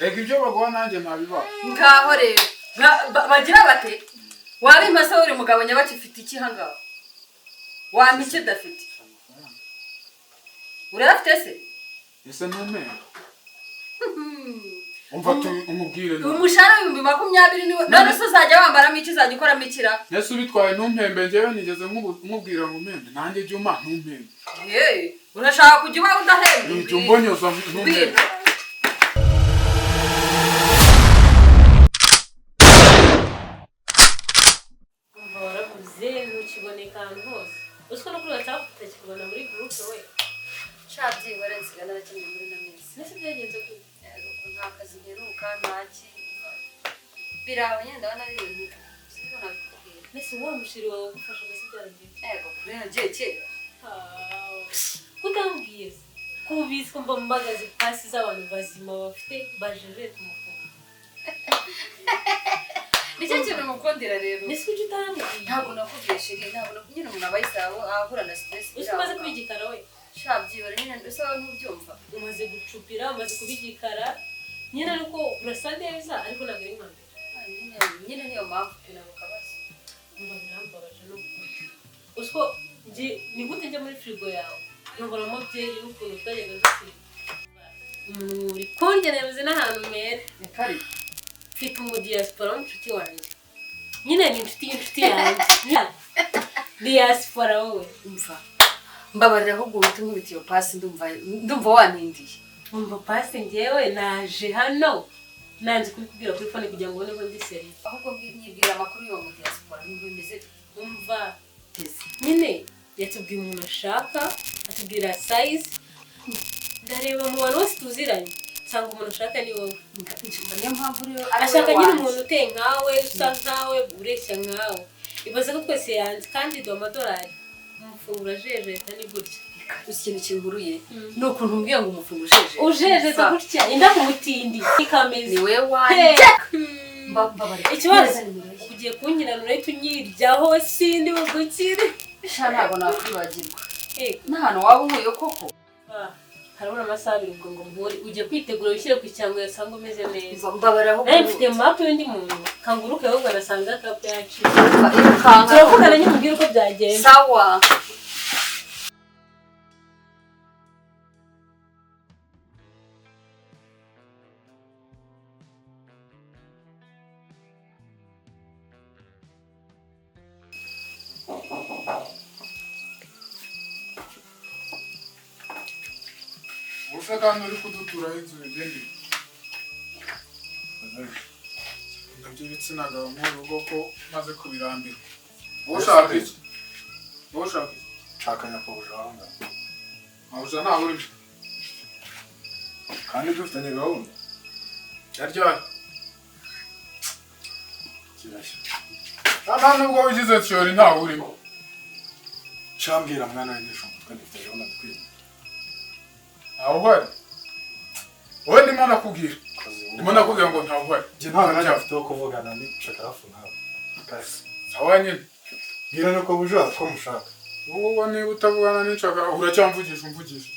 Ega ibyo baguha nanjye nabiba. Ngaho rero. Bagira bate? Wari impasa uri mugabo nyabakifite iki hangaho? Wamike dafite. Urafite se? Ese ntume. Umva umubwire no. Umushahara 2020 niwe. None se uzajya wambaramo iki uzajya ukoramo ikira? Nese ubitwaye ntumpembe njyewe nigeze nkubwira ngo mpembe nanjye jye umpa ntumpembe. Urashaka kujya uba udahembe? Ni jumbo nyoza ntumpembe. Ukiboneka ahantu hose usiko no kuri WhatsApp utakibona muri group we shabyi warensigana nakindi muri namisi nese byagenze gute nta kazi ngeruka ntaki biraho nyenda wana ibintu sibona bikubwira nese wa mushiri wawe gufasha bese byarangiye kurena jeke utambwiye kubizi ko mba mbagaze pasi z'abantu bazima bafite bajeje tumufunga Nicyo kintu mukondera rero. Nese uje utambwiye. Ntabwo nakubwiye shiri, ntabwo nakunyina umuntu abayisabo ahura na stress. Usimaze kubigikara we. Shabyibara nyine ndetse ntubyumva. Umaze gucupira, umaze kubigikara. Nyine nuko urasa neza ariko ntabwo ari nkande. Nyine niyo mpamvu nabo kabazo. Mba birambabaje no gukunda. Usko ni gute njya muri frigo yawe. Ngora mo byeri n'ukuntu twajyaga dusira. Muri kongera bize n'ahantu mere. Ni kari. Fite diaspora inshuti wanjye nyine ni inshuti yanjye diaspora wowe umva mbabarira ahubwo ubutumwa bitiyo pasi ndumva wanindiye umva pasi ngewe naje hano nanze kubikubwira kuri phone kugira ngo ubone ko ndi serious ahubwo nyibwira amakuru yo mu diaspora n'ubwo bimeze umva nyine yatubwiye umuntu ashaka atubwira size ndareba mu bantu bose tuziranye cyangwa umuntu ushaka ni wowe niyo mpamvu rero ashaka nyine umuntu uteye nkawe usa nkawe ureshya nkawe ibaze ko twese yanze kandi do amadolari umufungura jeje kandi gutya ikintu kinguruye no ukuntu mbwiye ngo umufungura ujeje gutya inda kumutindi ikameze ni we wanje mbabare ikibazo ugiye kunyiranura tunyiryaho sindi bugukire ntabwo nakwibagirwa n'ahantu waba unkuye koko harabura amasaha 2 ngo mburi ugiye kwitegura ushyire ku cyango yasanga umeze neza mbabaraho mfite map y'undi muntu kanguruke ahubwo arasanga kapu yacu turavugana nyine mbwira uko byagenze sawa Kandi uri kudutura inzu igende. Ndabyo bitsinaga mu rugo ko maze kubirambira. Woshaka iki? Woshaka iki? Chakanya ko bujanga. Mawuza nta uri. Kandi dufitanye gahunda. Yaryo. Kirashya. Abantu ubwo wigize theory nta urimo. Chambwira mwana w'indisho mutwe dufite gahunda twiri. Ahubwo wowe ndimo nakubwira ndimo nakubwira ngo ntabwo je nta najya afite ko kuvugana ni shakarafu nawe kasi sawa nyine ngira nuko bujura ko mushaka wowe niba utavugana n'inshaka uracyamvugisha umvugisha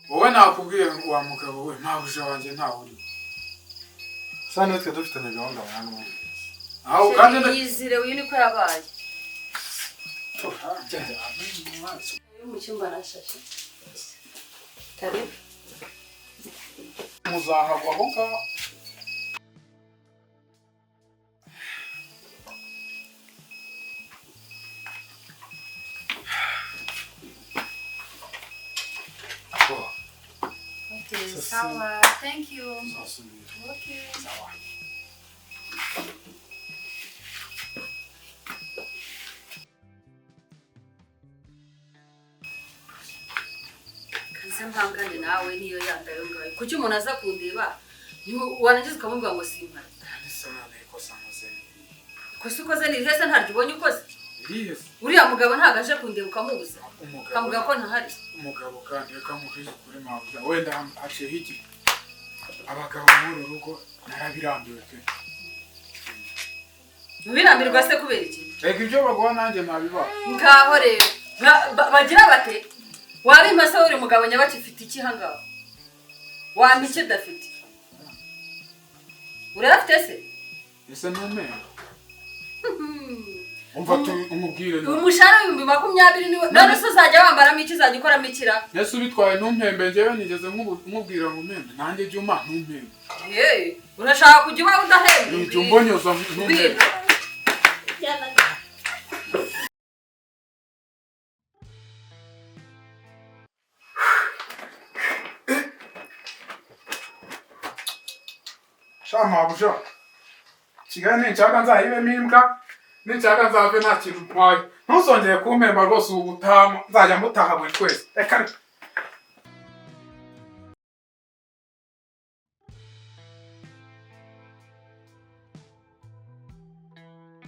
wowe nakubwiye wa mugabo we mpabuje wanjye nta uri sana twe dufitanye gahunda mwana mu aho kandi yizire uyu niko yabaye to hajya amazi mu cyumba nashashe kare muzahagwa aho ngaho okay sawa thank you okay sawa mpangane nawe niyo yandayo ngayo kuki umuntu aza kundeba wanageze ukamubwira ngo simpa kosi ukoze ni heza ntaryo ubonye ukoze uriya mugabo ntago aje kundeba ukamubuza ukamubwira ko ntahari umugabo kandi yakamubwira kuri mabuja wenda aciyeho igihe abagabo muri urugo narabirambiwe pe ubirambirwa se kubera iki reka ibyo baguha nanjye nabiba ngaho rero bagira bate wari impasa uri mugabo nyabakifite iki hangaho wamike dafite urafite se ese ntumpemba umva umubwire umushahara w'ibihumbi 20 niwe none se uzajya wambaramo iki uzajya ukoramo ikira ese ubitwaye ntumpembe njyewe nigeze nkubwira ngo mpembe nanjye juma ntumpembe urashaka kujya uba udahembe ibyo mbonyoza ntumpembe Mabuja Kigali ninshaka nzahibemo imbwa ninshaka nzave nta kintu ntwaye ntuzongeye kumpemba rwose ubu butamu nzajya mutaha buri kwezi reka